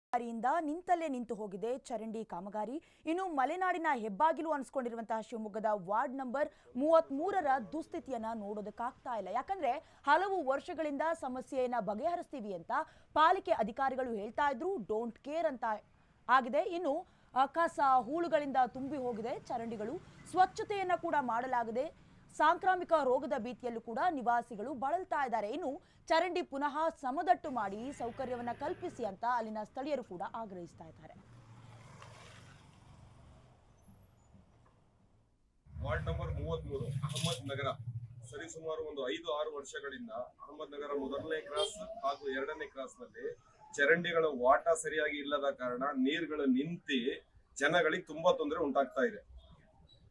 ಕಾಮಗಾರಿಯಿಂದ ನಿಂತಲ್ಲೇ ನಿಂತು ಹೋಗಿದೆ ಚರಂಡಿ ಕಾಮಗಾರಿ. ಇನ್ನು ಮಲೆನಾಡಿನ ಹೆಬ್ಬಾಗಿಲು ಅನಿಸ್ಕೊಂಡಿರುವಂತಹ ಶಿವಮೊಗ್ಗದ ವಾರ್ಡ್ ನಂಬರ್ 33ರ ದುಸ್ಥಿತಿಯನ್ನ ನೋಡೋದಕ್ಕಾಗ್ತಾ ಇಲ್ಲ. ಯಾಕಂದ್ರೆ ಹಲವು ವರ್ಷಗಳಿಂದ ಸಮಸ್ಯೆಯನ್ನ ಬಗೆಹರಿಸ್ತೀವಿ ಅಂತ ಪಾಲಿಕೆ ಅಧಿಕಾರಿಗಳು ಹೇಳ್ತಾ ಇದ್ರು, ಡೋಂಟ್ ಕೇರ್ ಅಂತ ಆಗಿದೆ. ಇನ್ನು ಕಸ ಹೂಳುಗಳಿಂದ ತುಂಬಿ ಹೋಗಿದೆ ಚರಂಡಿಗಳು. ಸ್ವಚ್ಛತೆಯನ್ನ ಕೂಡ ಮಾಡಲಾಗಿದೆ. ಸಾಂಕ್ರಾಮಿಕ ರೋಗದ ಭೀತಿಯಲ್ಲೂ ಕೂಡ ನಿವಾಸಿಗಳು ಬಳಲ್ತಾ ಇದ್ದಾರೆ. ಇನ್ನು ಚರಂಡಿ ಪುನಃ ಸಮದಟ್ಟು ಮಾಡಿ ಸೌಕರ್ಯವನ್ನ ಕಲ್ಪಿಸಿ ಅಂತ ಅಲ್ಲಿನ ಸ್ಥಳೀಯರು ಕೂಡ ಆಗ್ರಹಿಸ್ತಾ ಇದ್ದಾರೆ. ವಾರ್ಡ್ ನಂಬರ್ 33 ಅಹಮದ್ ನಗರ ಸರಿಸುಮಾರು ಒಂದು 5-6 ವರ್ಷಗಳಿಂದ ಅಹಮದ್ ನಗರ ಮೊದಲನೇ ಕ್ರಾಸ್ ಹಾಗೂ 2ನೇ ಕ್ರಾಸ್ ನಲ್ಲಿ ಚರಂಡಿಗಳ ವಾಟ ಸರಿಯಾಗಿ ಇಲ್ಲದ ಕಾರಣ ನೀರುಗಳು ನಿಂತಿ ಜನಗಳಿಗೆ ತುಂಬಾ ತೊಂದರೆ ಉಂಟಾಗ್ತಾ ಇದೆ.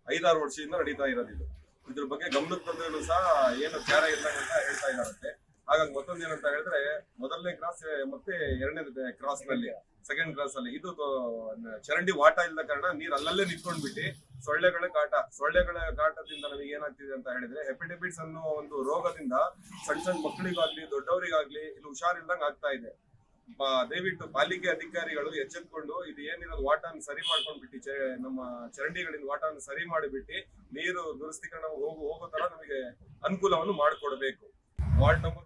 5-6 ವರ್ಷದಿಂದ ನಡೀತಾ ಇರೋದಿಲ್ಲ. ಇದ್ರ ಬಗ್ಗೆ ಗಮನಕ್ಕೆ ತಂದ್ರೂ ಸಹ ಏನು ಕ್ಯಾರ ಇಲ್ಲ ಅಂತ ಹೇಳ್ತಾ ಇದ್ದಾರಂತೆ. ಹಾಗಾಗಿ ಮತ್ತೊಂದು ಏನಂತ ಹೇಳಿದ್ರೆ, ಮೊದಲನೇ ಕ್ರಾಸ್ ಮತ್ತೆ 2ನೇ ಕ್ರಾಸ್ ನಲ್ಲಿ ಸೆಕೆಂಡ್ ಕ್ರಾಸ್ ಅಲ್ಲಿ ಇದು ಚರಂಡಿ ವಾಟ ಇಲ್ಲದ ಕಾರಣ ನೀರ್ ಅಲ್ಲಲ್ಲೇ ನಿಂತ್ಕೊಂಡ್ಬಿಟ್ಟು ಸೊಳ್ಳೆಗಳ ಕಾಟದಿಂದ ನಮಗೆ ಏನಾಗ್ತಿದೆ ಅಂತ ಹೇಳಿದ್ರೆ, ಹೆಪಟೈಟಿಸ್ ಅನ್ನೋ ಒಂದು ರೋಗದಿಂದ ಸಣ್ಣ ಮಕ್ಕಳಿಗಾಗ್ಲಿ ದೊಡ್ಡವರಿಗಾಗ್ಲಿ ಇಲ್ಲಿ ಹುಷಾರಿಲ್ದಂಗ್ ಆಗ್ತಾ ಇದೆ. ದಯವಿಟ್ಟು ಪಾಲಿಕೆ ಅಧಿಕಾರಿಗಳು ಎಚ್ಚೆತ್ಕೊಂಡು ಇದು ಏನಿರೋದು ವಾಟನ್ನು ಸರಿ ಮಾಡ್ಕೊಂಡ್ಬಿಟ್ಟು ನಮ್ಮ ಚರಂಡಿಗಳಿಂದ ವಾಟವನ್ನು ಸರಿ ಮಾಡಿಬಿಟ್ಟು ನೀರು ದುರಸ್ತೀಕರಣ ಹೋಗೋ ತರ ನಮಗೆ ಅನುಕೂಲವನ್ನು ಮಾಡಿಕೊಡ್ಬೇಕು. Ward number